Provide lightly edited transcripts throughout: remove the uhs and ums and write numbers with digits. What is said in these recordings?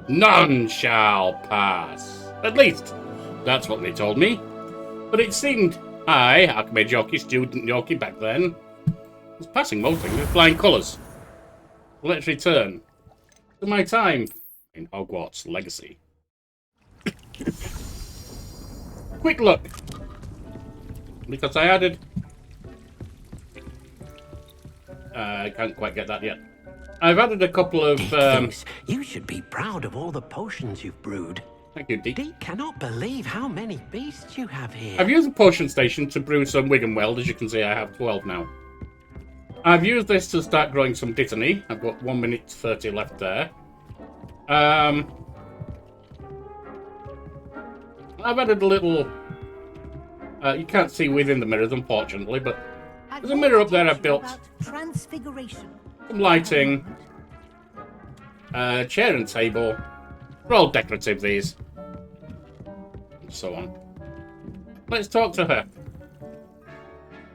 None shall pass. At least, that's what they told me. But it seemed I, Archmage Yorkie, student Yorkie back then, was passing most things with flying colours. Let's return to my time in Hogwarts Legacy. Quick look, because I added... I can't quite get that yet. I've added a couple of... You should be proud of all the potions you've brewed. Thank you, Deke. Deke cannot believe how many beasts you have here. I've used the potion station to brew some Wigan Weld. As you can see, I have 12 now. I've used this to start growing some Dittany. I've got 1 minute 30 left there. I've added a little... you can't see within the mirrors, unfortunately, but there's a mirror up there I've built. Transfiguration. Some lighting. Chair and table. They're all decorative, these. And so on. Let's talk to her.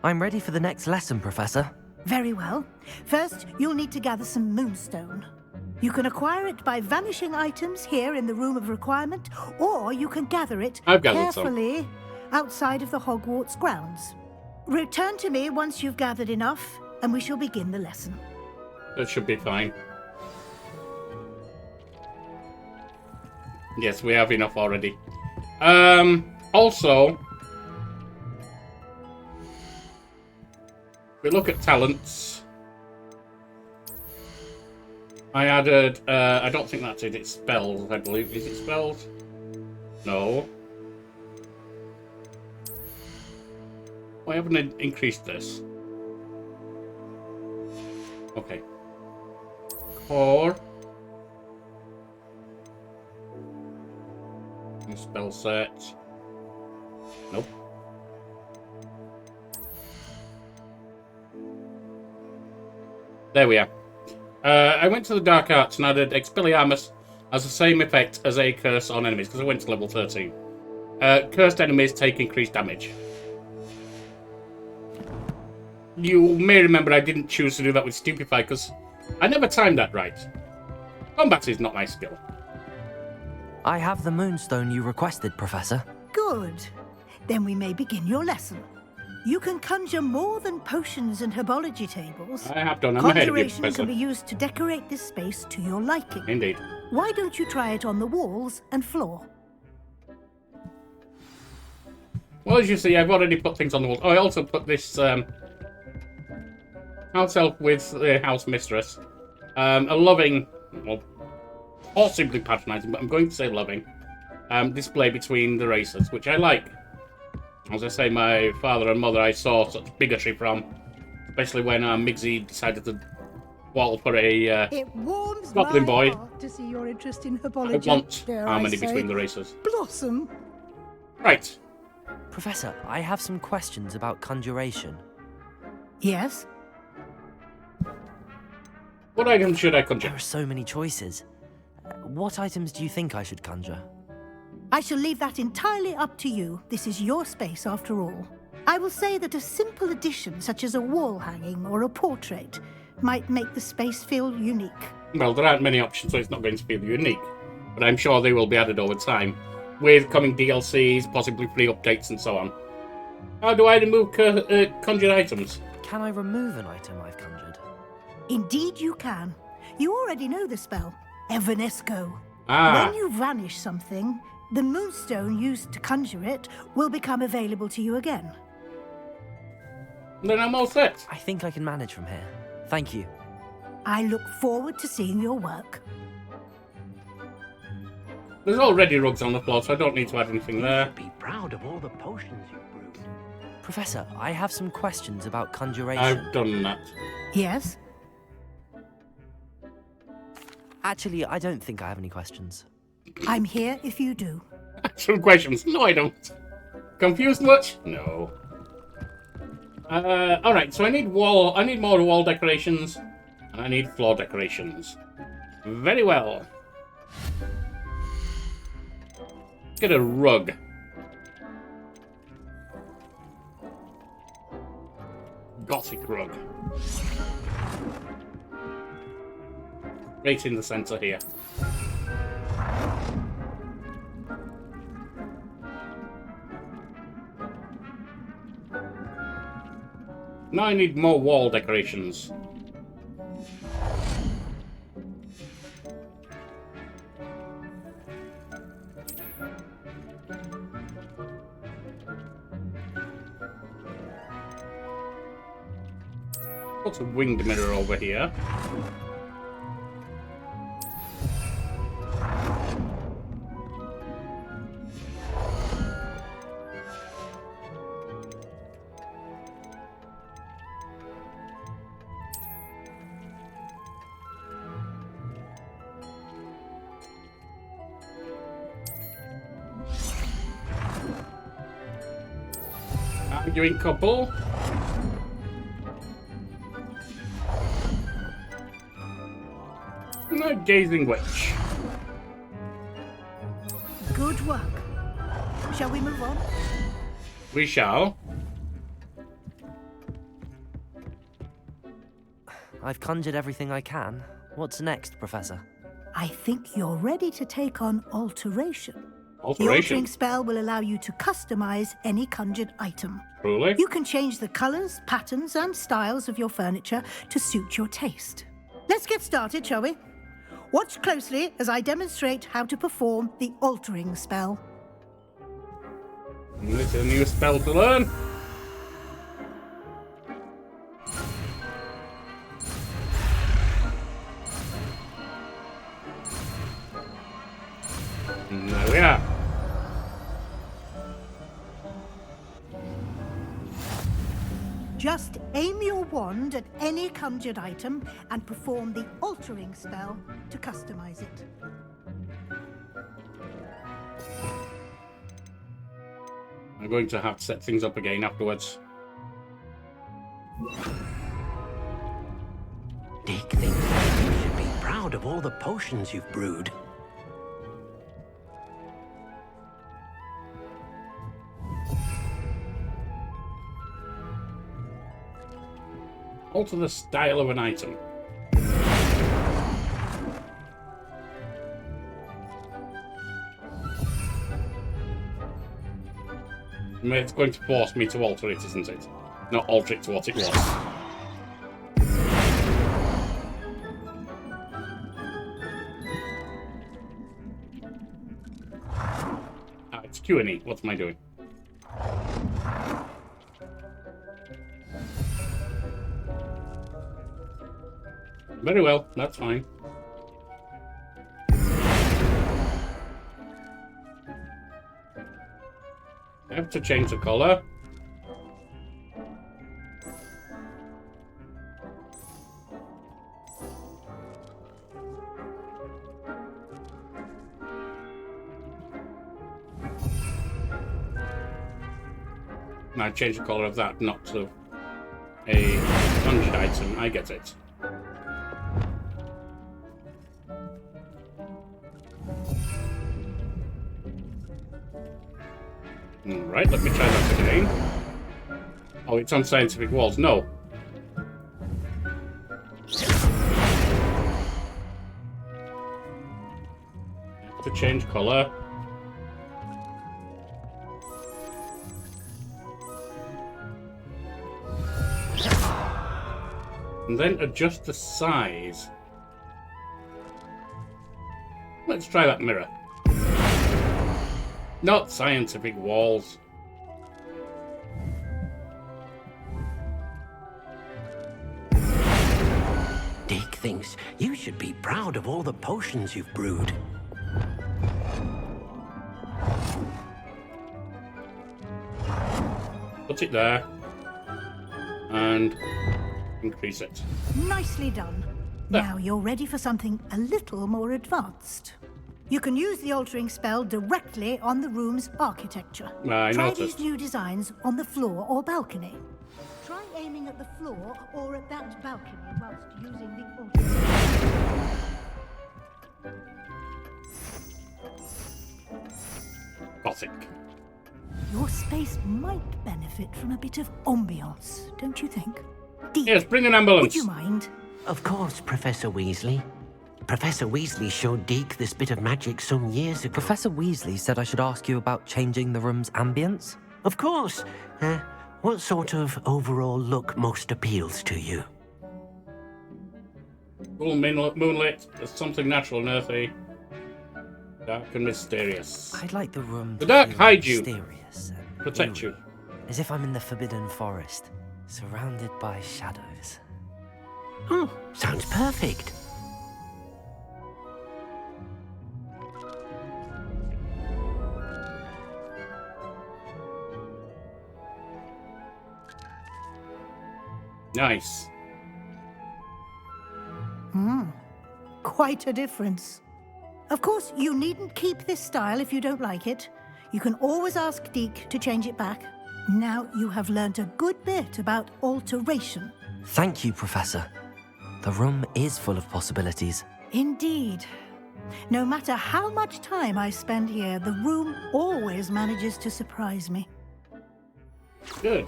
I'm ready for the next lesson, Professor. Very well. First, you'll need to gather some moonstone. You can acquire it by vanishing items here in the Room of Requirement, or you can gather it carefully outside of the Hogwarts grounds. Return to me once you've gathered enough, and we shall begin the lesson. That should be fine. Yes, we have enough already. Also, if we look at talents, I added, I don't think that's it, it's spells, I believe. Is it spells? No. Why haven't I increased this? Okay. Core. Spell set. Nope. There we are. I went to the Dark Arts and added Expelliarmus has the same effect as a curse on enemies, because I went to level 13. Cursed enemies take increased damage. You may remember I didn't choose to do that with Stupefy, because I never timed that right. Combat is not my skill. I have the moonstone you requested, Professor. Good. Then we may begin your lesson. You can conjure more than potions and herbology tables. I have done. I'm ahead of you, Conjuration Professor. can be used to decorate this space to your liking. Indeed. Why don't you try it on the walls and floor? Well, as you see, I've already put things on the wall. Oh, I also put this house elf with the house mistress. A loving, well, possibly patronising, but I'm going to say loving, display between the races, which I like. As I say, my father and mother I saw such bigotry from, especially when Migsy decided to wall for a It warms goblin my boy. heart to see your interest in I herbology. want dare harmony I say. between the races. Blossom. Right. Professor, I have some questions about conjuration. Yes? What items should I conjure? There are so many choices. What items do you think I should conjure? I shall leave that entirely up to you. This is your space, after all. I will say that a simple addition, such as a wall hanging or a portrait, might make the space feel unique. Well, there aren't many options, so it's not going to feel unique. But I'm sure they will be added over time, with coming DLCs, possibly free updates, and so on. How do I remove conjured items? Can I remove an item I've conjured? Indeed you can. You already know the spell, Evanesco. Ah. When you vanish something, the moonstone used to conjure it will become available to you again. Then I'm all set. I think I can manage from here. Thank you. I look forward to seeing your work. There's already rugs on the floor, so I don't need to add anything there. Be proud of all the potions you've brewed. Professor, I have some questions about conjuration. I've done that. Yes? Actually, I don't think I have any questions. I'm here if you do. Actual questions? No, I don't. Confused much? No. Alright, so I need more wall decorations, and I need floor decorations. Very well. Get a rug. Gothic rug. Right in the centre here. Now I need more wall decorations. Put a winged mirror over here. Arguing couple. A gazing witch. Good work. Shall we move on? We shall. I've conjured everything I can. What's next, Professor? I think you're ready to take on alteration. The Alteration. altering spell will allow you to customize any conjured item. Truly? You can change the colors, patterns, and styles of your furniture to suit your taste. Let's get started, shall we? Watch closely as I demonstrate how to perform the altering spell. This is a new spell to learn. And there we are. Just aim your wand at any conjured item and perform the altering spell to customize it. I'm going to have to set things up again afterwards. Dick thinks you should be proud of all the potions you've brewed. Alter the style of an item. It's going to force me to alter it, isn't it? Not alter it to what it was. It's Q&E. What am I doing? Very well, that's fine. I have to change the color. And I change the color of that, not to a conjured item. I get it. Alright, let me try that again. Oh, it's on scientific walls. No. To change color. And then adjust the size. Let's try that mirror. Not scientific walls. Dick thinks you should be proud of all the potions you've brewed. Put it there. And increase it. Nicely done. There. Now you're ready for something a little more advanced. You can use the altering spell directly on the room's architecture. I Try noticed. these new designs on the floor or balcony. Try aiming at the floor or at that balcony whilst using the altering spell. Gothic. Your space might benefit from a bit of ambiance, don't you think? Deep, Yes, bring an ambulance. would you mind? Of course, Professor Weasley. Professor Weasley showed Deke this bit of magic some years ago. Professor Weasley said I should ask you about changing the room's ambience? Of course. What sort of overall look most appeals to you? Full moonlit, there's something natural and earthy. Dark and mysterious. I'd like the room The to dark feel hide you. mysterious and Protect eerie, you. as if I'm in the Forbidden Forest, surrounded by shadows. Oh, sounds perfect. Nice. Quite a difference. Of course, you needn't keep this style if you don't like it. You can always ask Deke to change it back. Now you have learnt a good bit about alteration. Thank you, Professor. The room is full of possibilities. Indeed. No matter how much time I spend here, the room always manages to surprise me. Good.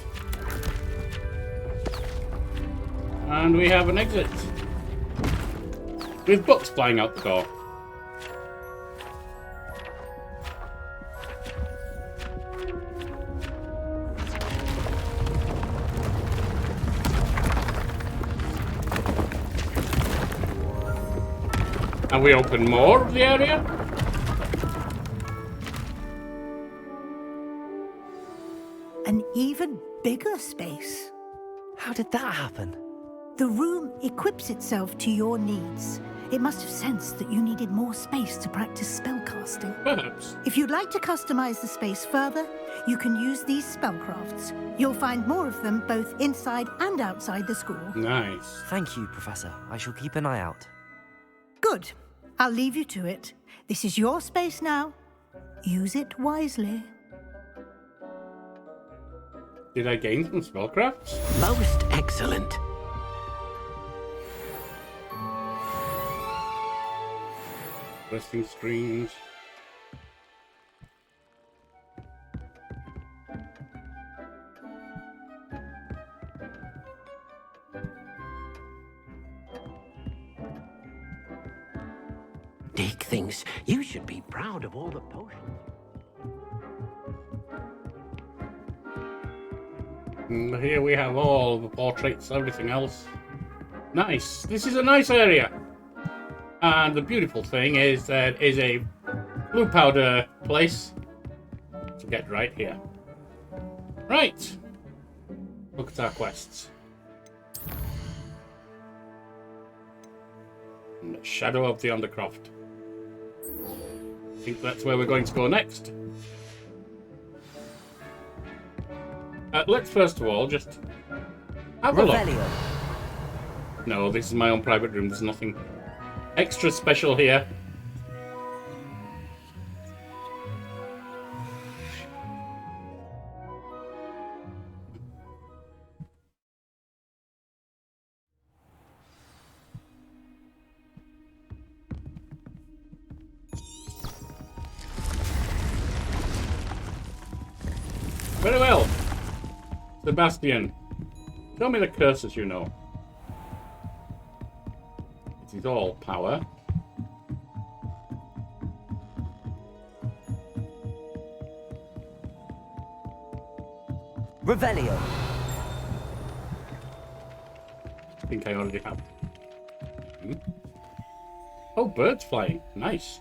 And we have an exit. With books flying out the door. And we open more of the area. An even bigger space. How did that happen? The room equips itself to your needs. It must have sensed that you needed more space to practice spellcasting. Perhaps. If you'd like to customize the space further, you can use these spellcrafts. You'll find more of them both inside and outside the school. Nice. Thank you, Professor. I shall keep an eye out. Good. I'll leave you to it. This is your space now. Use it wisely. Did I gain some spellcrafts? Most excellent. Resting screens. Deke thinks you should be proud of all the potions. And here we have all the portraits, everything else. Nice. This is a nice area. And the beautiful thing is that is a blue powder place to get right here. Right. Look at our quests. In the shadow of the Undercroft. I think that's where we're going to go next. Let's first of all just have a look. Revelio. No, this is my own private room. There's nothing extra special here. Very well. Sebastian, tell me the curses you know. It is all power. Revelio. I think I already have. Oh, birds flying. Nice.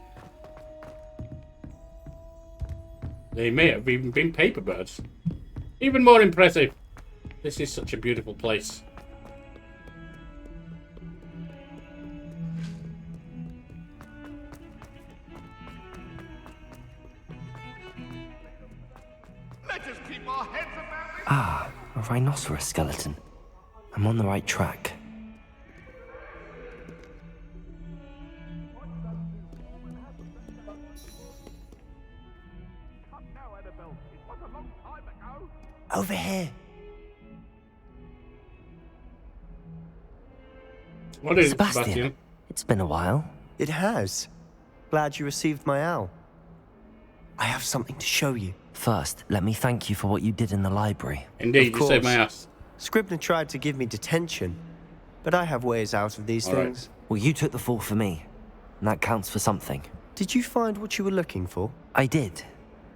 They may have even been paper birds. Even more impressive. This is such a beautiful place. Let us keep our heads about it. Ah, a rhinoceros skeleton. I'm on the right track. Over here. What is it, Sebastian, Sebastian? it's been a while. It has. Glad you received my owl. I have something to show you. First, let me thank you for what you did in the library. Indeed, Of you saved my course. ass. Scribner tried to give me detention, but I have ways out of these All right. things. Well, you took the fall for me, and that counts for something. Did you find what you were looking for? I did,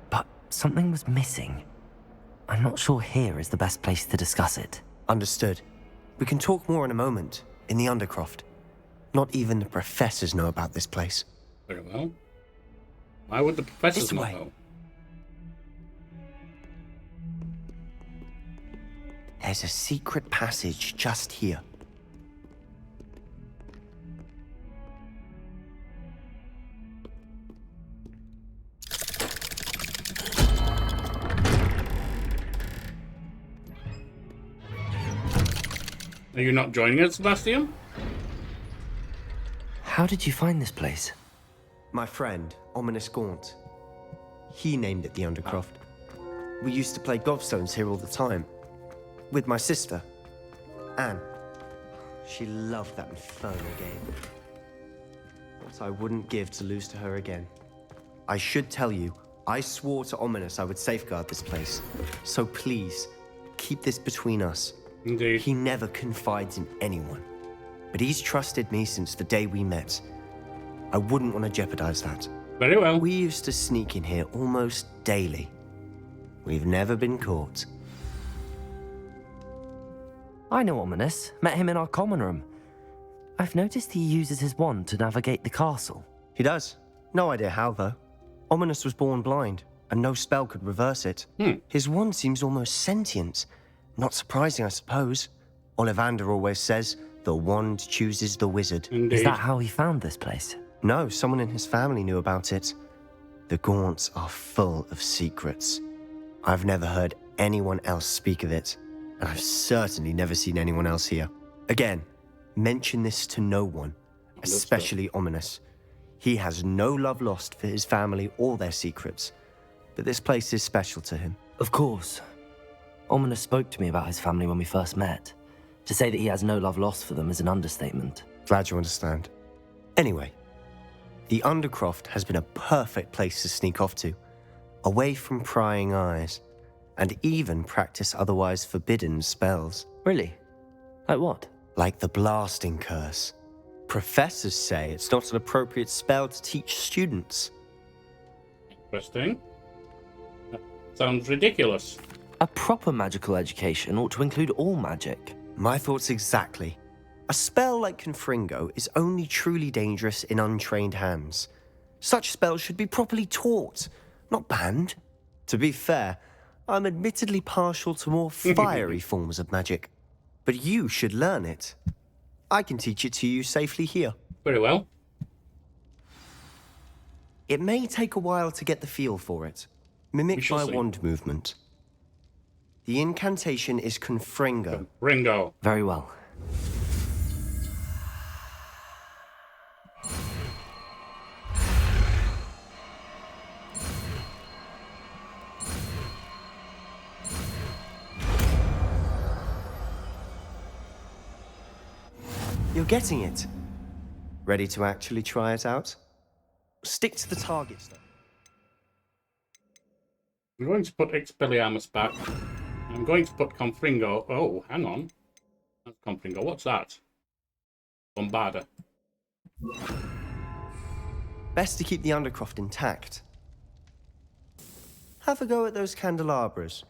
but something was missing. I'm not sure here is the best place to discuss it. Understood. We can talk more in a moment, in the Undercroft. Not even the professors know about this place. Very well. Why would the professors This not way. know? There's a secret passage just here. Are you not joining us, Sebastian? How did you find this place? My friend, Ominous Gaunt. He named it the Undercroft. We used to play gobstones here all the time. With my sister, Anne. She loved that infernal game. What I wouldn't give to lose to her again. I should tell you, I swore to Ominous I would safeguard this place. So please, keep this between us. Indeed. He never confides in anyone. But he's trusted me since the day we met. I wouldn't want to jeopardize that. Very well. We used to sneak in here almost daily. We've never been caught. I know Ominous. Met him in our common room. I've noticed he uses his wand to navigate the castle. He does. No idea how, though. Ominous was born blind, and no spell could reverse it. His wand seems almost sentient. Not surprising, I suppose. Ollivander always says, the wand chooses the wizard. Indeed. Is that how he found this place? No, someone in his family knew about it. The Gaunts are full of secrets. I've never heard anyone else speak of it, and I've certainly never seen anyone else here. Again, mention this to no one, especially Ominous. He has no love lost for his family or their secrets, but this place is special to him. Of course. Ominous spoke to me about his family when we first met. To say that he has no love lost for them is an understatement. Glad you understand. Anyway, the Undercroft has been a perfect place to sneak off to, away from prying eyes, and even practice otherwise forbidden spells. Really? Like what? Like the blasting curse. Professors say it's not an appropriate spell to teach students. Interesting. That sounds ridiculous. A proper magical education ought to include all magic. My thoughts exactly. A spell like Confringo is only truly dangerous in untrained hands. Such spells should be properly taught, not banned. To be fair, I'm admittedly partial to more fiery forms of magic. But you should learn it. I can teach it to you safely here. Very well. It may take a while to get the feel for it. Mimic shall my see. wand movement. The incantation is Confringo. Ringo. Very well. You're getting it. Ready to actually try it out? Stick to the targets, though. I'm going to put Expelliarmus back. I'm going to put Confringo. Oh, hang on. That's Confringo. What's that? Bombarder. Best to keep the Undercroft intact. Have a go at those candelabras.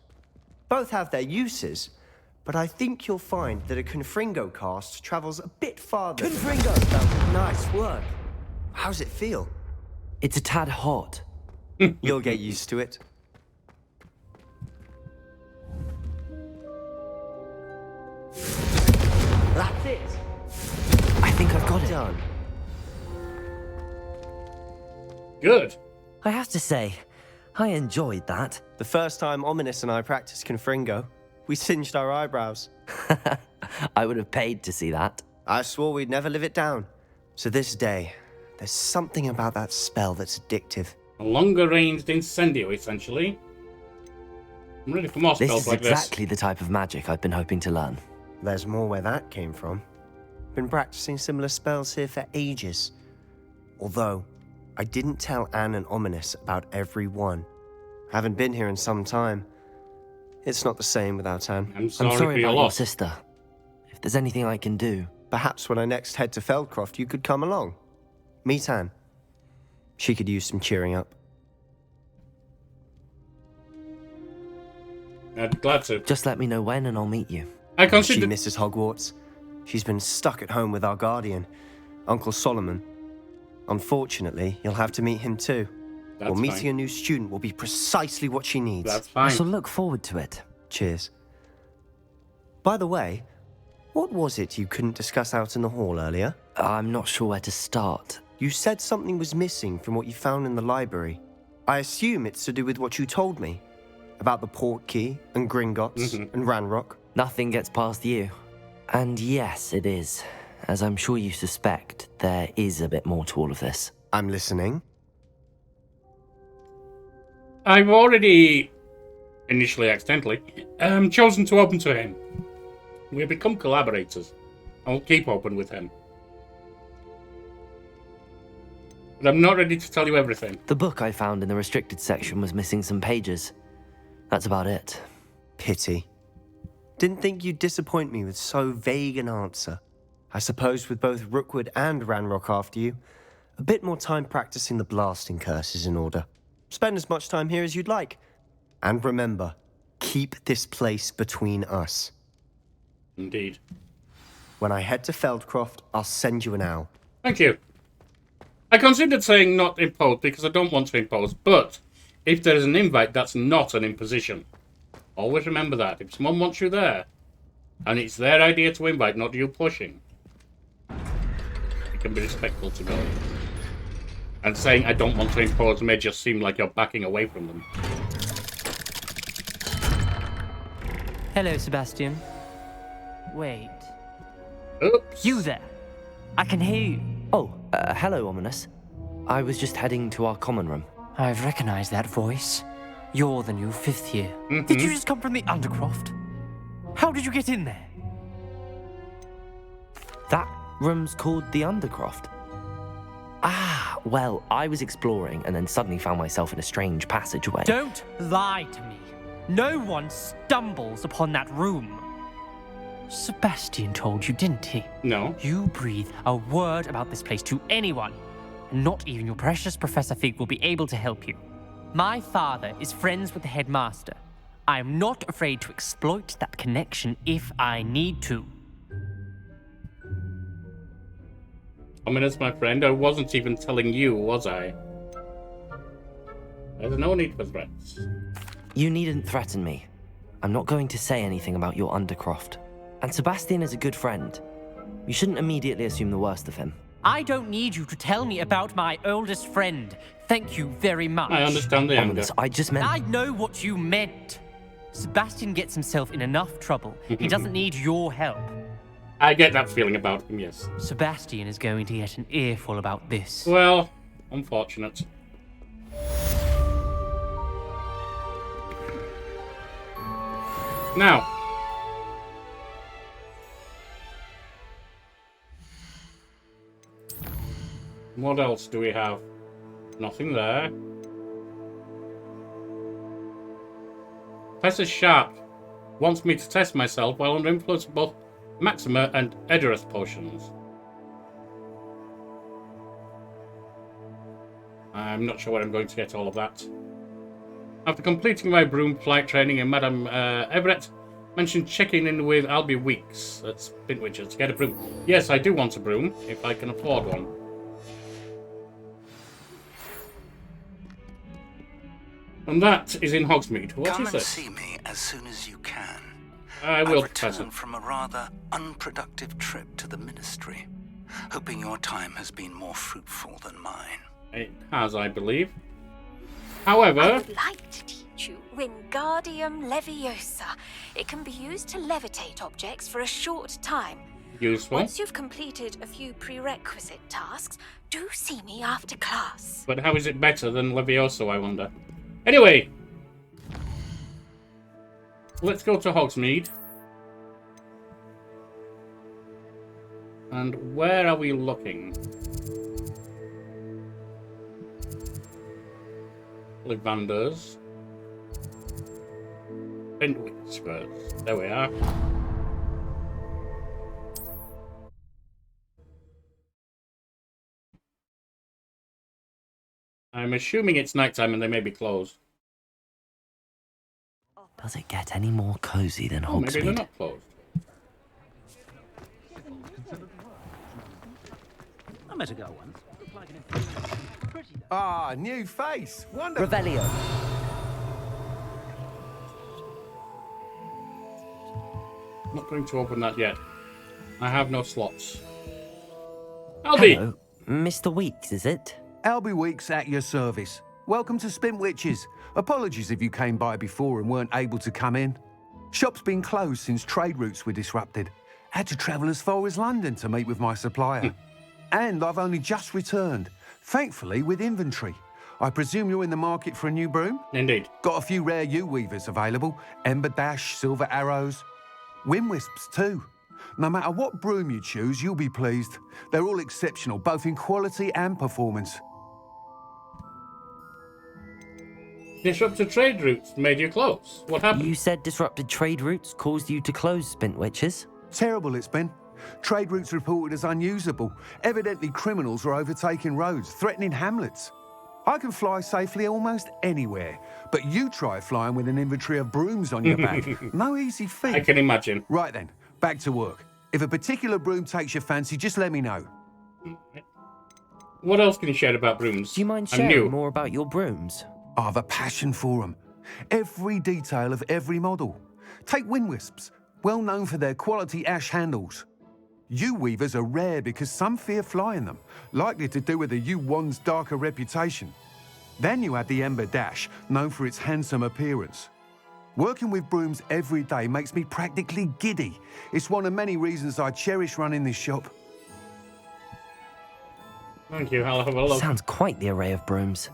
Both have their uses, but I think you'll find that a Confringo cast travels a bit farther. Confringo! Nice work. How's it feel? It's a tad hot. You'll get used to it. That's it. I think I've got it. Done. Good. I have to say, I enjoyed that. The first time Ominous and I practiced Confringo, we singed our eyebrows. I would have paid to see that. I swore we'd never live it down. To this day, there's something about that spell that's addictive. A longer ranged incendio, essentially. I'm ready for more This spells is like exactly the type of magic I've been hoping to learn. There's more where that came from. Been practicing similar spells here for ages. Although, I didn't tell Anne and Ominous about every one. Haven't been here in some time. It's not the same without Anne. I'm I'm sorry, sorry for your about your loss. sister. If there's anything I can do... Perhaps when I next head to Feldcroft, you could come along. Meet Anne. She could use some cheering up. I'd be glad to. Just let me know when and I'll meet you. I She consider... misses Hogwarts. She's been stuck at home with our guardian, Uncle Solomon. Unfortunately, you'll have to meet him too. That's Or meeting fine. a new student will be precisely what she needs. That's I fine. shall look forward to it. Cheers. By the way, what was it you couldn't discuss out in the hall earlier? I'm not sure where to start. You said something was missing from what you found in the library. I assume it's to do with what you told me about the port key and Gringotts and Ranrock. Nothing gets past you. And yes, it is. As I'm sure you suspect, there is a bit more to all of this. I'm listening. I've already, initially accidentally, chosen to open to him. We've become collaborators. I'll keep open with him. But I'm not ready to tell you everything. The book I found in the restricted section was missing some pages. That's about it. Pity. Didn't think you'd disappoint me with so vague an answer. I suppose with both Rookwood and Ranrock after you, a bit more time practicing the blasting curse is in order. Spend as much time here as you'd like. And remember, keep this place between us. Indeed. When I head to Feldcroft, I'll send you an owl. Thank you. I considered saying not impose because I don't want to impose, but if there is an invite, that's not an imposition. Always remember that. If someone wants you there, and it's their idea to invite, not you pushing, you can be respectful to go. And saying I don't want to impose may just seem like you're backing away from them. Hello, Sebastian. Wait. Oops. You there. I can hear you. Oh, hello, Ominous. I was just heading to our common room. I've recognized that voice. You're the new 5th year. Did you just come from the Undercroft? How did you get in there? That room's called the Undercroft. Ah, well, I was exploring and then suddenly found myself in a strange passageway. Don't lie to me. No one stumbles upon that room. Sebastian told you, didn't he? No. You breathe a word about this place to anyone, and not even your precious Professor Fig will be able to help you. My father is friends with the headmaster. I am not afraid to exploit that connection if I need to. I mean, that's my friend. I wasn't even telling you, was I? There's no need for threats. You needn't threaten me. I'm not going to say anything about your Undercroft. And Sebastian is a good friend. You shouldn't immediately assume the worst of him. I don't need you to tell me about my oldest friend. Thank you very much. I understand the anger. Ominous, I just meant... I know what you meant. Sebastian gets himself in enough trouble. He doesn't need your help. I get that feeling about him, yes. Sebastian is going to get an earful about this. Well, unfortunate. Now. What else do we have? Nothing there. Professor Sharp wants me to test myself while under influence of both Maxima and Edorus potions. I'm not sure where I'm going to get all of that. After completing my broom flight training, and Madame Everett mentioned checking in with Albie Weeks at Spintwitcher to get a broom. Yes, I do want a broom, if I can afford one. And that is in Hogsmeade. What Come is and it? see me as soon as you can. I will, I've Professor. returned from a rather unproductive trip to the Ministry, hoping your time has been more fruitful than mine. It has, I believe. I However, would like to teach you Wingardium Leviosa. It can be used to levitate objects for a short time. useful. Once you've completed a few prerequisite tasks, do see me after class. But how is it better than Levioso, I wonder? Anyway, let's go to Hogsmeade. And where are we looking? Ollivander's. Bentwick Squares. There we are. I'm assuming it's nighttime and they may be closed. Does it get any more cozy than Oh, maybe they're Hogsmeade? not closed. I met a girl once. Ah, new face. Wonderful. Revelio. I'm not going to open that yet. I have no slots. Albie! Hello, Mr. Weeks, is it? Albie Weeks at your service. Welcome to Spintwitches. Apologies if you came by before and weren't able to come in. Shop's been closed since trade routes were disrupted. Had to travel as far as London to meet with my supplier. And I've only just returned, thankfully with inventory. I presume you're in the market for a new broom? Indeed. Got a few rare yew-weavers available. Ember Dash, Silver Arrows. Wind Wisps too. No matter what broom you choose, you'll be pleased. They're all exceptional, both in quality and performance. Disrupted trade routes made you close. What happened? You said disrupted trade routes caused you to close Spintwitches? Terrible it's been. Trade routes reported as unusable. Evidently criminals are overtaking roads, threatening hamlets. I can fly safely almost anywhere, but you try flying with an inventory of brooms on your back. No easy feat. I can imagine. Right then, back to work. If a particular broom takes your fancy, just let me know. What else can you share about brooms? Do you mind I'm sharing new. more about your brooms? I have a passion for them. Every detail of every model. Take Wind Wisps, well known for their quality ash handles. Yew weavers are rare because some fear flying them, likely to do with the yew wand's darker reputation. Then you add the Ember Dash, known for its handsome appearance. Working with brooms every day makes me practically giddy. It's one of many reasons I cherish running this shop. Thank you, I'll have a look. Sounds quite the array of brooms.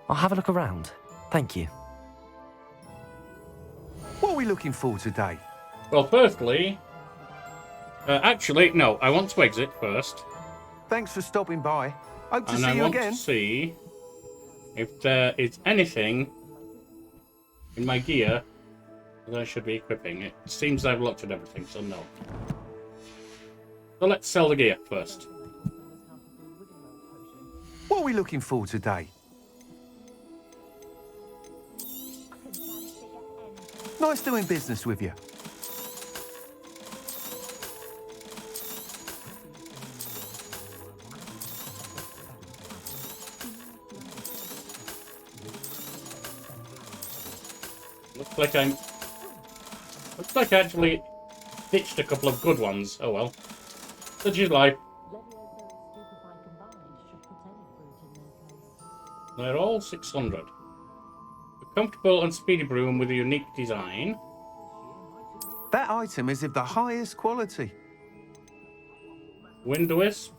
I'll have a look around. Thank you. What are we looking for today? Well, firstly... actually, no, I want to exit first. Thanks for stopping by. Hope to And see I you want again. to see if there is anything in my gear that I should be equipping. It seems I've looked at everything, so no. So let's sell the gear first. What are we looking for today? Nice doing business with you. Looks like I actually ditched a couple of good ones. Oh well. Such is life. They're all 600. A comfortable and speedy broom with a unique design. That item is of the highest quality. Wind Wisp.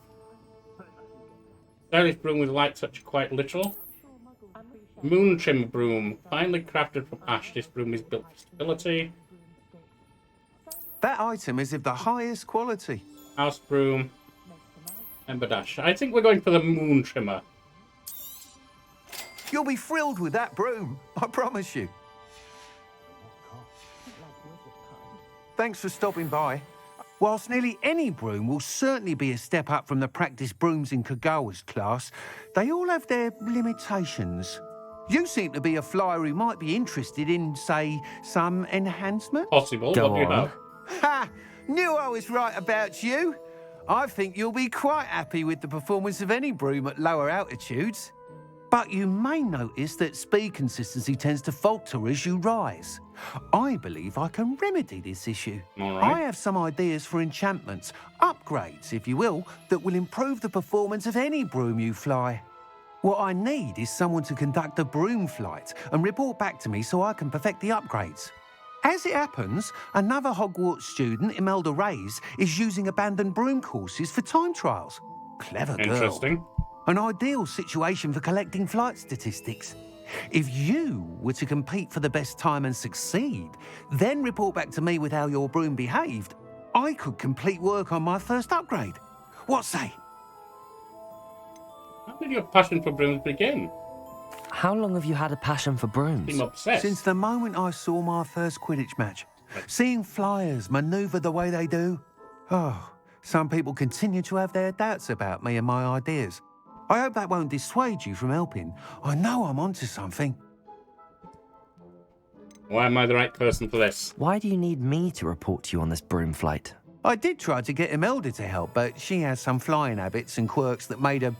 Stylish broom with light touch, quite literal. Moon Trim broom, finely crafted from ash. This broom is built for stability. That item is of the highest quality. House broom. Ember Dash. I think we're going for the Moon Trimmer. You'll be thrilled with that broom, I promise you. Thanks for stopping by. Whilst nearly any broom will certainly be a step up from the practice brooms in Kagawa's class, they all have their limitations. You seem to be a flyer who might be interested in, say, some enhancement? Possible. Go what do you on. have? Ha! Knew I was right about you. I think you'll be quite happy with the performance of any broom at lower altitudes. But you may notice that speed consistency tends to falter as you rise. I believe I can remedy this issue. All right. I have some ideas for enchantments, upgrades, if you will, that will improve the performance of any broom you fly. What I need is someone to conduct a broom flight and report back to me so I can perfect the upgrades. As it happens, another Hogwarts student, Imelda Reyes, is using abandoned broom courses for time trials. Clever girl. Interesting. An ideal situation for collecting flight statistics. If you were to compete for the best time and succeed, then report back to me with how your broom behaved, I could complete work on my first upgrade. What say? How did your passion for brooms begin? How long have you had a passion for brooms? Seem obsessed. Since the moment I saw my first Quidditch match. Seeing flyers manoeuvre the way they do. Oh, some people continue to have their doubts about me and my ideas. I hope that won't dissuade you from helping. I know I'm onto something. Why am I the right person for this? Why do you need me to report to you on this broom flight? I did try to get Imelda to help, but she has some flying habits and quirks that made her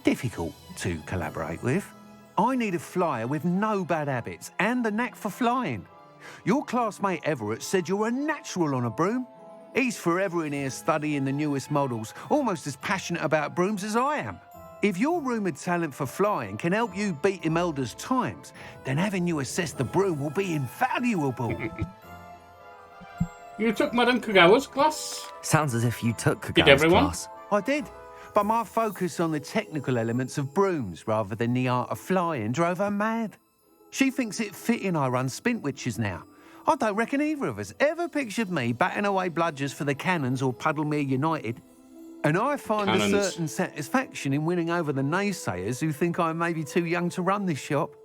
difficult to collaborate with. I need a flyer with no bad habits and the knack for flying. Your classmate Everett said you're a natural on a broom. He's forever in here studying the newest models, almost as passionate about brooms as I am. If your rumoured talent for flying can help you beat Imelda's times, then having you assess the broom will be invaluable. You took Madame Kagawa's class? Sounds as if you took Did Kagawa's everyone? class. I did, but my focus on the technical elements of brooms rather than the art of flying drove her mad. She thinks it fitting I run Spintwitches now. I don't reckon either of us ever pictured me batting away bludgers for the Cannons or Puddlemere United. And I find a certain satisfaction in winning over the naysayers who think I may be too young to run this shop.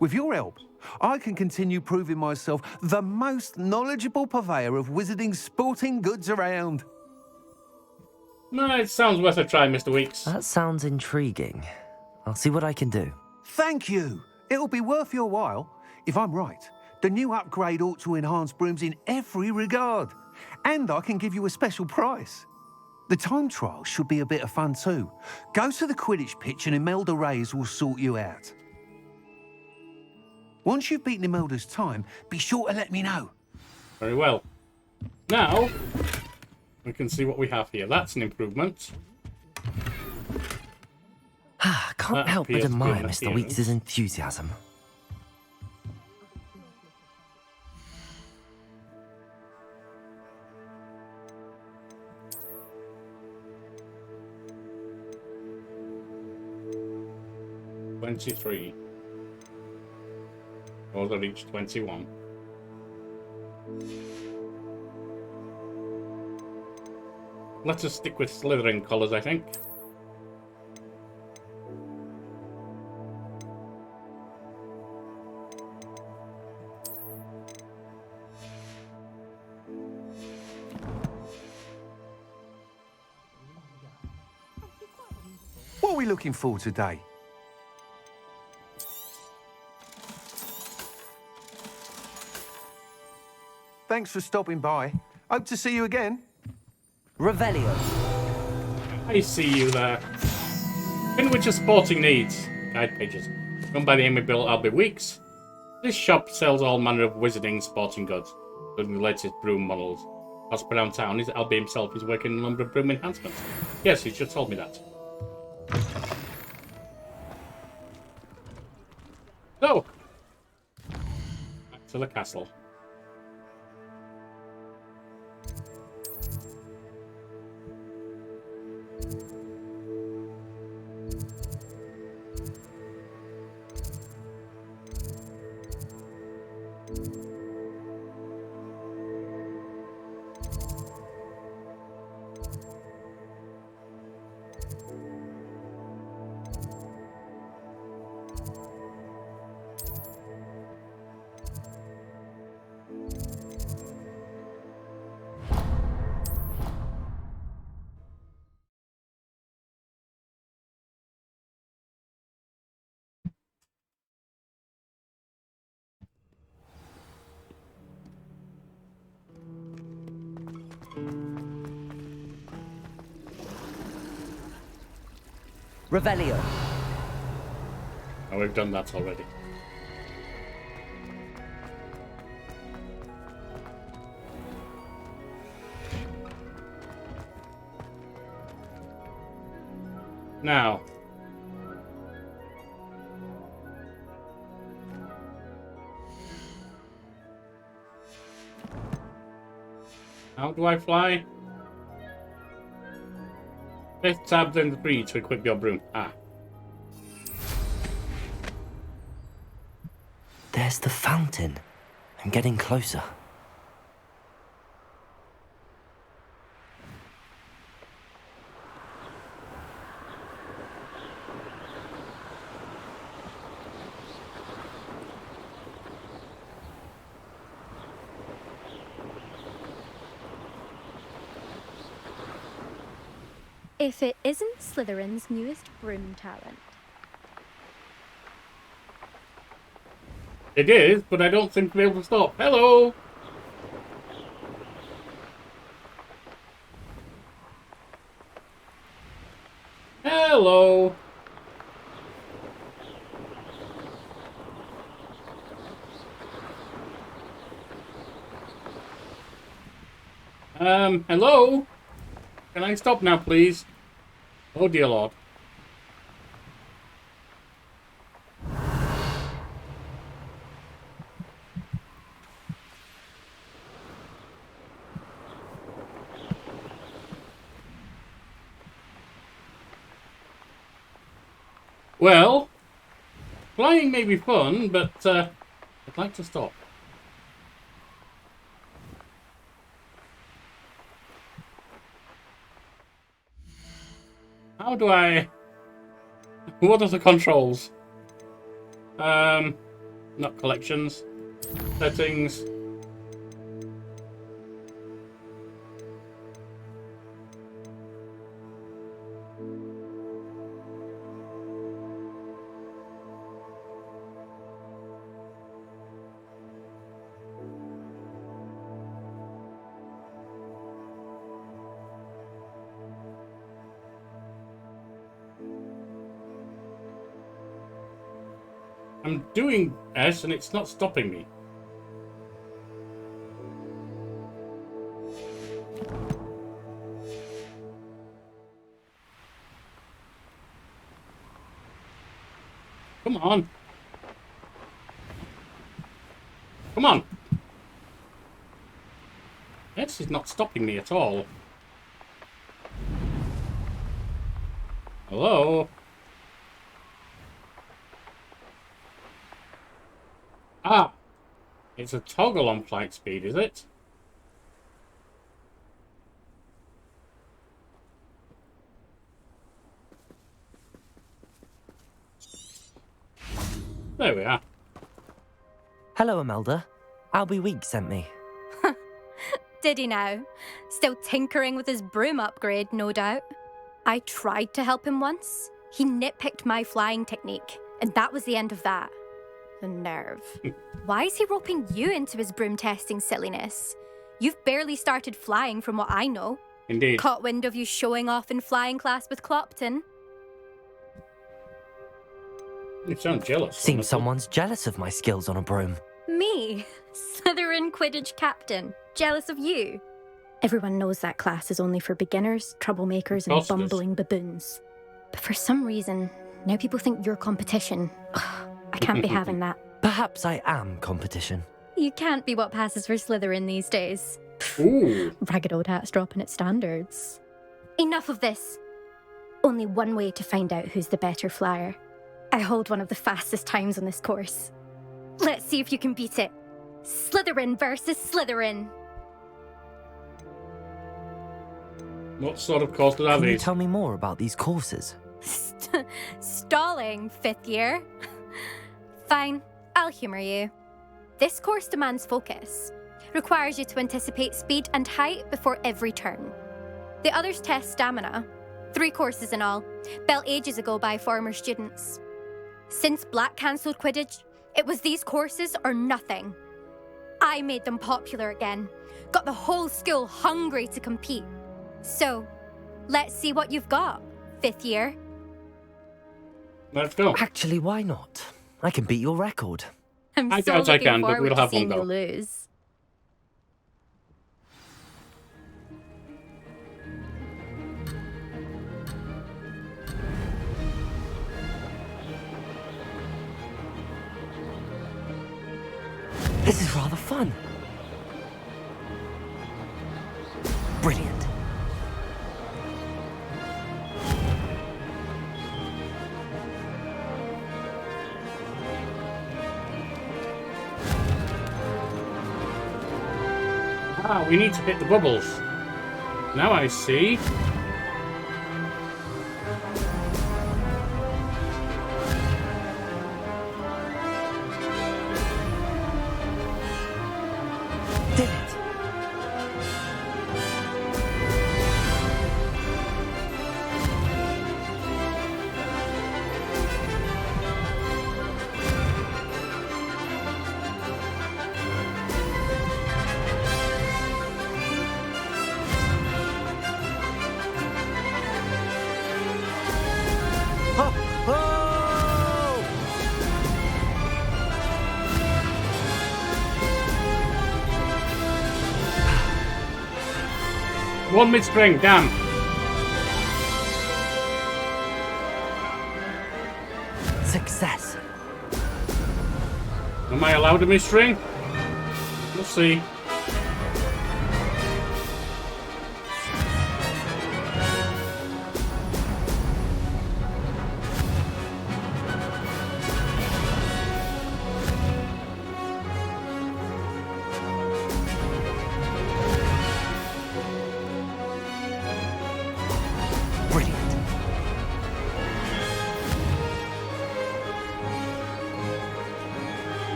With your help, I can continue proving myself the most knowledgeable purveyor of wizarding sporting goods around. No, it sounds worth a try, Mr. Weeks. That sounds intriguing. I'll see what I can do. Thank you. It'll be worth your while. If I'm right, the new upgrade ought to enhance brooms in every regard. And I can give you a special price. The time trial should be a bit of fun too. Go to the Quidditch pitch and Imelda Reyes will sort you out. Once you've beaten Imelda's time, be sure to let me know. Very well. Now, we can see what we have here. That's an improvement. Can't help but admire Mr. Weeks' enthusiasm. $23. Also reached 21. Let's just stick with Slytherin colours, I think. What are we looking for today? Thanks for stopping by. Hope to see you again. Revelio. I see you there. In which of sporting needs? Guide pages. Run by the Amy Bill Albie Weeks. This shop sells all manner of wizarding sporting goods, including the latest broom models. Prosper downtown is Albie himself is working on a number of broom enhancements. Yes, he's just told me that. So, back to the castle. Revelio. Oh, we've done that already. Now. How do I fly? Fifth tab, then 3 to equip your broom. There's the fountain. I'm getting closer. If it isn't Slytherin's newest broom talent. It is, but I don't seem to be able to stop. Hello! Hello! Hello? Can I stop now, please? Oh, dear Lord. Well, flying may be fun, but I'd like to stop. How do I... What are the controls? Not collections. Settings. I'm doing S and it's not stopping me. Come on. Come on. S is not stopping me at all. Hello? Ah, it's a toggle on flight speed, is it? There we are. Hello, Imelda. Albie Week sent me. Did he now? Still tinkering with his broom upgrade, no doubt. I tried to help him once. He nitpicked my flying technique, and that was the end of that. The nerve. Why is he roping you into his broom testing silliness? You've barely started flying from what I know. Indeed. Caught wind of you showing off in flying class with Clopton. You sound jealous. Seems someone's jealous of my skills on a broom. Me? Slytherin Quidditch captain. Jealous of you? Everyone knows that class is only for beginners, troublemakers, and bumbling baboons. But for some reason, now people think you're competition. I can't be having that. Perhaps I am competition. You can't be what passes for Slytherin these days. Ooh. Ragged old hat's dropping its standards. Enough of this. Only one way to find out who's the better flyer. I hold one of the fastest times on this course. Let's see if you can beat it. Slytherin versus Slytherin. What sort of course do that Can you is? tell me more about these courses? Stalling, 5th year. Fine, I'll humour you. This course demands focus. Requires you to anticipate speed and height before every turn. The others test stamina. 3 courses in all, built ages ago by former students. Since Black cancelled Quidditch, it was these courses or nothing. I made them popular again. Got the whole school hungry to compete. So, let's see what you've got, 5th year. Let's go. Actually, why not? I can beat your record. I'm I so doubt I looking can, but forward we'll to have one seeing you go. lose. This is rather fun. Brilliant. Ah, we need to hit the bubbles. Now I see. Did it. One mid-string, damn. Success. Am I allowed a mid-string? We'll see.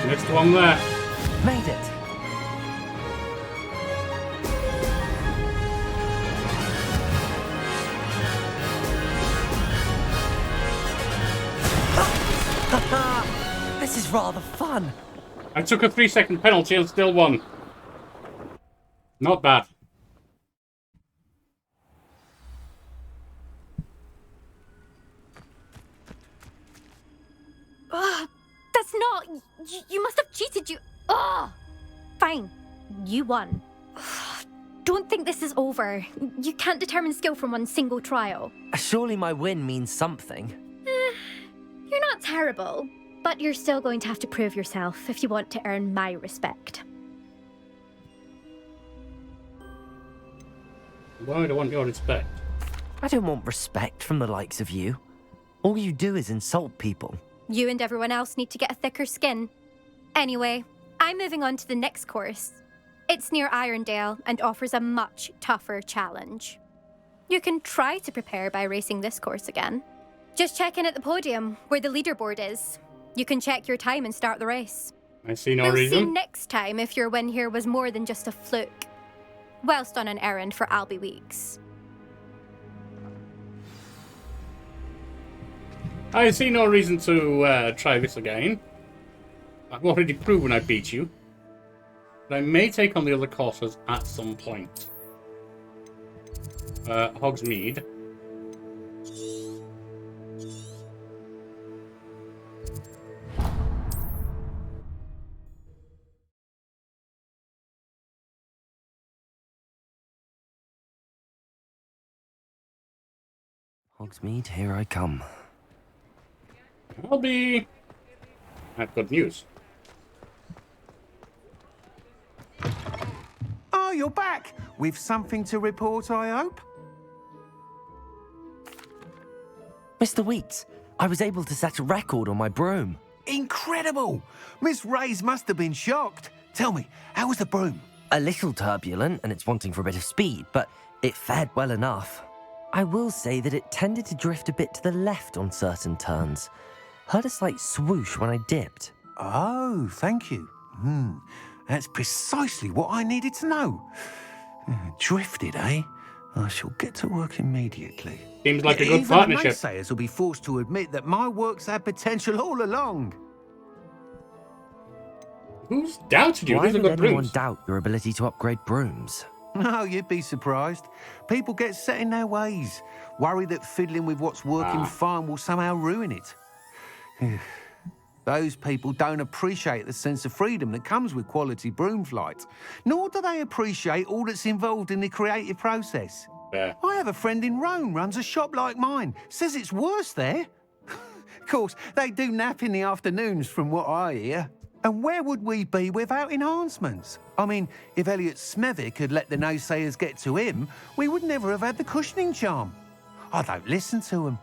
Next one there. Made it. This is rather fun. I took a 3-second penalty and still won. Not bad. That's not... You must have cheated, you... Ugh! Fine. You won. Don't think this is over. You can't determine skill from one single trial. Surely my win means something. You're not terrible, but you're still going to have to prove yourself if you want to earn my respect. Why do I want your respect? I don't want respect from the likes of you. All you do is insult people. You and everyone else need to get a thicker skin. Anyway, I'm moving on to the next course. It's near Irondale and offers a much tougher challenge. You can try to prepare by racing this course again. Just check in at the podium, where the leaderboard is. You can check your time and start the race. I see no we'll reason. See next time if your win here was more than just a fluke. Whilst on an errand for Albie Weeks. I see no reason to try this again. I've already proven I beat you. But I may take on the other courses at some point. Hogsmeade. Hogsmeade, here I come. I have good news. Oh, you're back! With something to report, I hope? Mr. Weeks, I was able to set a record on my broom. Incredible! Miss Reyes must have been shocked. Tell me, how was the broom? A little turbulent, and it's wanting for a bit of speed, but it fared well enough. I will say that it tended to drift a bit to the left on certain turns. Heard a slight swoosh when I dipped. Oh, thank you. That's precisely what I needed to know. Drifted, eh? I shall get to work immediately. Seems like a good Even partnership. The naysayers will be forced to admit that my work's had potential all along. Who's doubted you? Why These are would good anyone brooms. doubt your ability to upgrade brooms? No, you'd be surprised. People get set in their ways, worry that fiddling with what's working fine will somehow ruin it. Those people don't appreciate the sense of freedom that comes with quality broom flight, nor do they appreciate all that's involved in the creative process. Yeah. I have a friend in Rome runs a shop like mine, says it's worse there. Of course, they do nap in the afternoons from what I hear. And where would we be without enhancements? I mean, if Elliot Smethwick had let the naysayers get to him, we would never have had the cushioning charm. I don't listen to him.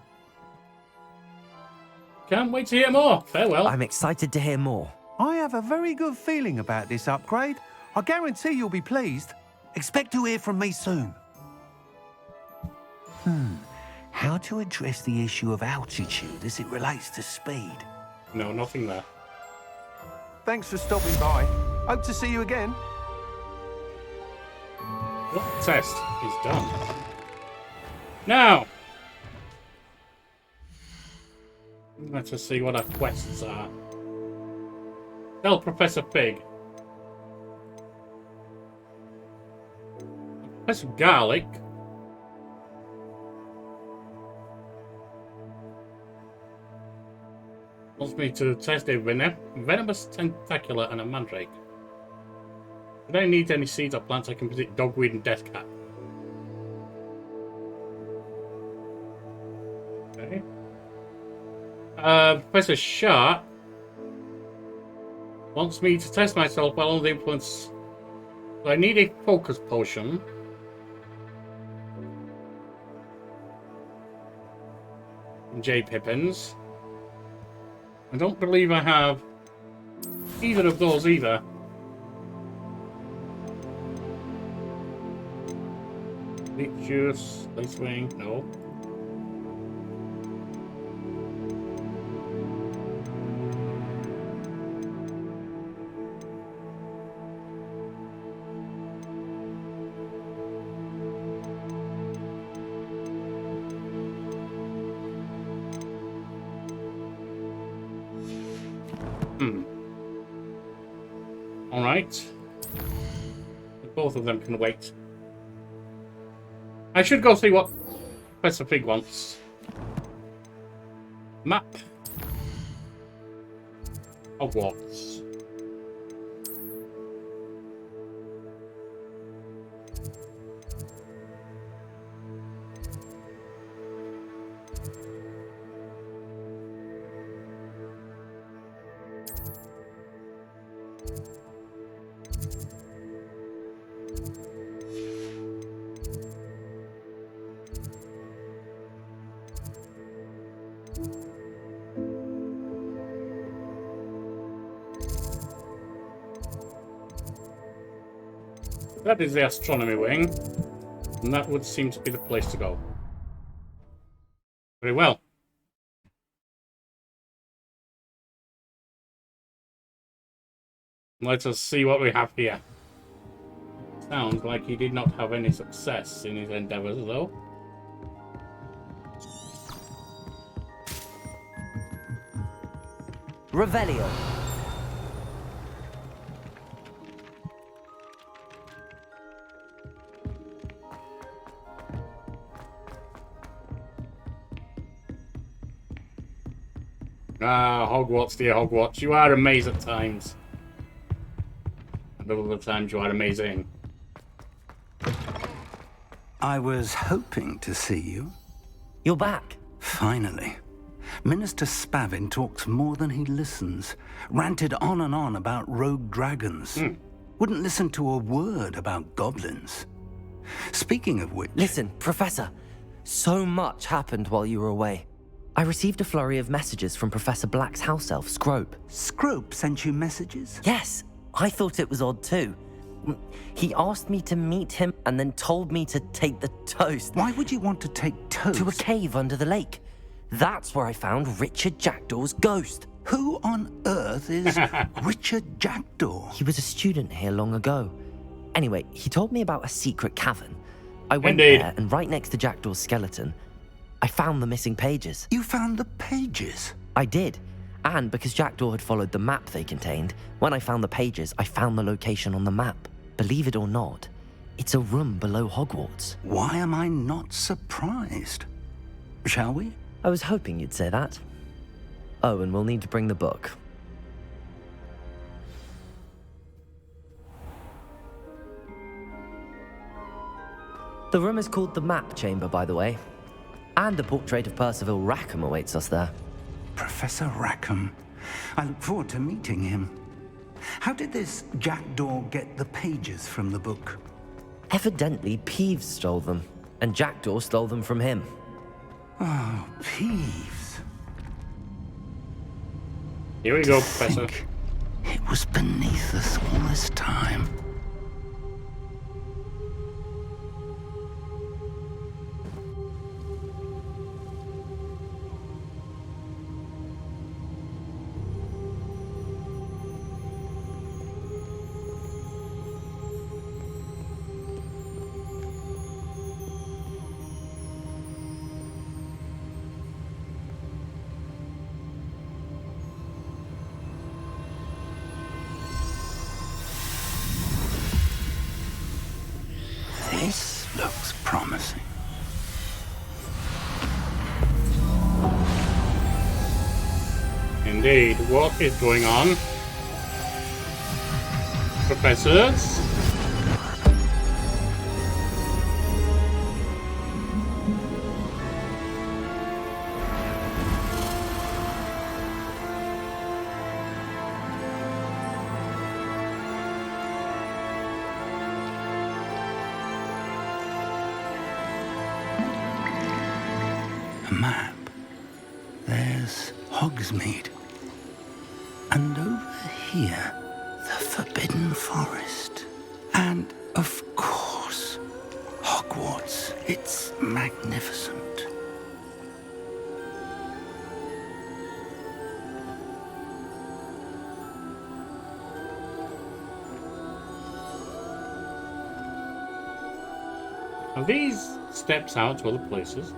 Can't wait to hear more. Farewell. I'm excited to hear more. I have a very good feeling about this upgrade. I guarantee you'll be pleased. Expect to hear from me soon. How to address the issue of altitude as it relates to speed? No, nothing there. Thanks for stopping by. Hope to see you again. What test is done? Now, let us see what our quests are. Tell Professor Pig. Professor Garlic. Wants me to test a venomous tentacular and a mandrake. If I need any seeds or plants, I can predict dogweed and death cap. Professor Sharp wants me to test myself while under the influence. So I need a focus potion. J. Pippins. I don't believe I have either of those either. Leech juice, Lace Wing, no. Alright. Both of them can wait. I should go see what Professor Fig wants. Map. Hogwarts. That is the astronomy wing, and that would seem to be the place to go. Very well. Let us see what we have here. Sounds like he did not have any success in his endeavors, though. Revelio. Ah, Hogwarts, dear Hogwarts. You are amazing at times. And other times you are amazing. I was hoping to see you. You're back. Finally. Minister Spavin talks more than he listens. Ranted on and on about rogue dragons. Wouldn't listen to a word about goblins. Speaking of which... Listen, Professor. So much happened while you were away. I received a flurry of messages from Professor Black's house elf, Scrope. Scrope sent you messages? Yes. I thought it was odd too. He asked me to meet him and then told me to take the toast. Why would you want to take toast? To a cave under the lake. That's where I found Richard Jackdaw's ghost. Who on earth is Richard Jackdaw? He was a student here long ago. Anyway, he told me about a secret cavern. I went there, and right next to Jackdaw's skeleton, I found the missing pages. You found the pages? I did. And because Jackdaw had followed the map they contained, when I found the pages, I found the location on the map. Believe it or not, it's a room below Hogwarts. Why am I not surprised? Shall we? I was hoping you'd say that. Oh, and we'll need to bring the book. The room is called the Map Chamber, by the way. And a portrait of Percival Rackham awaits us there. Professor Rackham. I look forward to meeting him. How did this Jackdaw get the pages from the book? Evidently, Peeves stole them, and Jackdaw stole them from him. Oh, Peeves. Here we go, Professor. It was beneath us all this time. This looks promising. Indeed. What is going on? Professors? Hogsmeade. And over here, the Forbidden Forest. And, of course, Hogwarts. It's magnificent. Are these steps out to other places?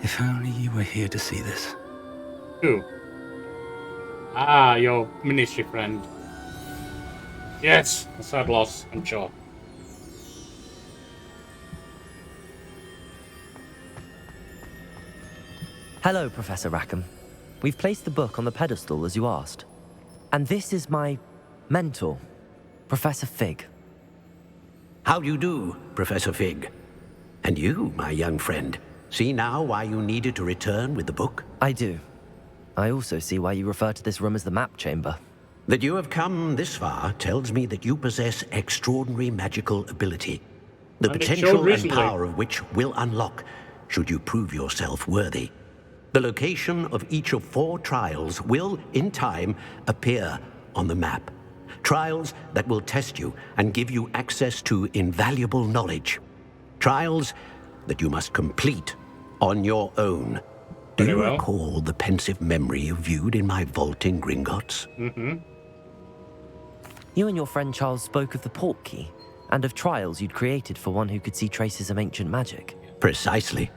If only you were here to see this. Who? Ah, your ministry friend. Yes, a sad loss, I'm sure. Hello, Professor Rackham. We've placed the book on the pedestal as you asked. And this is my mentor, Professor Fig. How do you do, Professor Fig? And you, my young friend, see now why you needed to return with the book? I do. I also see why you refer to this room as the map chamber. That you have come this far tells me that you possess extraordinary magical ability, the potential and power of which will unlock, should you prove yourself worthy. The location of each of 4 trials will, in time, appear on the map. Trials that will test you and give you access to invaluable knowledge. Trials that you must complete on your own. Do you recall the pensive memory you viewed in my vault in Gringotts? Mm-hmm. You and your friend Charles spoke of the port key, and of trials you'd created for one who could see traces of ancient magic. Precisely.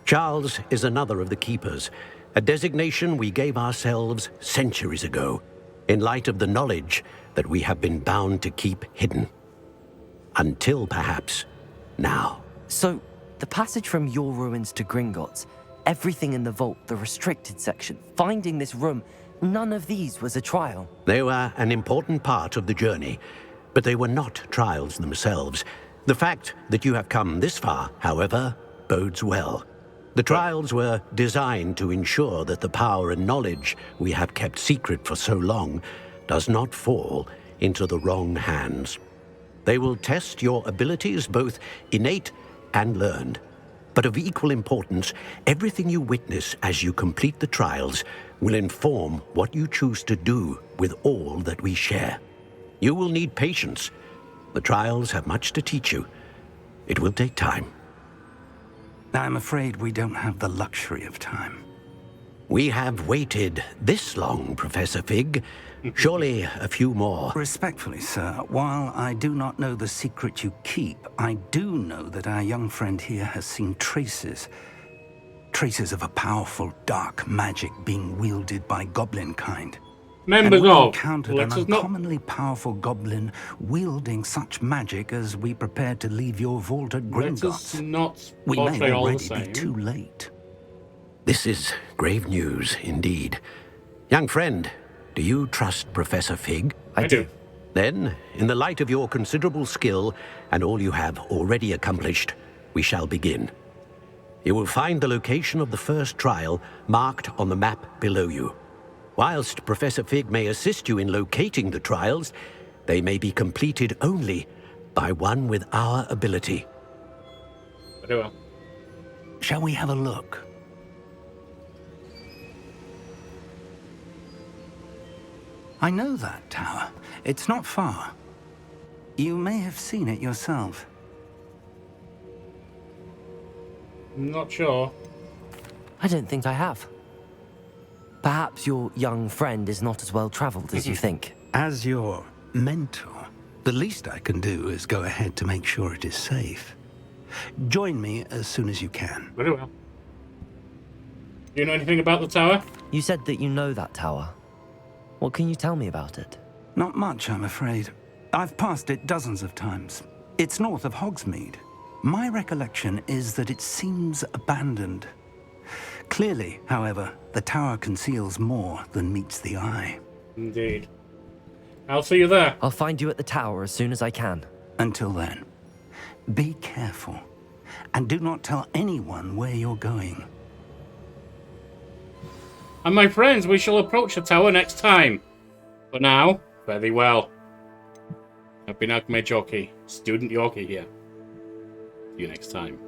Charles is another of the keepers, a designation we gave ourselves centuries ago, in light of the knowledge that we have been bound to keep hidden. Until, perhaps, now. So, the passage from your ruins to Gringotts, everything in the vault, the restricted section, finding this room, none of these was a trial. They were an important part of the journey, but they were not trials themselves. The fact that you have come this far, however, bodes well. The trials were designed to ensure that the power and knowledge we have kept secret for so long does not fall into the wrong hands. They will test your abilities, both innate and learned. But of equal importance, everything you witness as you complete the trials will inform what you choose to do with all that we share. You will need patience. The trials have much to teach you. It will take time. I'm afraid we don't have the luxury of time. We have waited this long, Professor Fig. Surely a few more. Respectfully, sir, while I do not know the secret you keep, I do know that our young friend here has seen traces of a powerful dark magic being wielded by goblin kind. Members we of, encountered an uncommonly powerful goblin wielding such magic as we prepared to leave your vault at Gringotts. We may already be too late. This is grave news indeed. Young friend, do you trust Professor Fig? I do. Then, in the light of your considerable skill and all you have already accomplished, we shall begin. You will find the location of the first trial marked on the map below you. Whilst Professor Fig may assist you in locating the trials, they may be completed only by one with our ability. Very well. Shall we have a look? I know that tower. It's not far. You may have seen it yourself. Not sure. I don't think I have. Perhaps your young friend is not as well traveled as you think. As your mentor, the least I can do is go ahead to make sure it is safe. Join me as soon as you can. Very well. Do you know anything about the tower? You said that you know that tower. What can you tell me about it? Not much, I'm afraid. I've passed it dozens of times. It's north of Hogsmeade. My recollection is that it seems abandoned. Clearly, however, the tower conceals more than meets the eye. Indeed. I'll see you there. I'll find you at the tower as soon as I can. Until then, be careful, and do not tell anyone where you're going. And my friends, we shall approach the tower next time. For now, fare thee well. I've been Archmage Yorkie, Student Yorkie here. See you next time.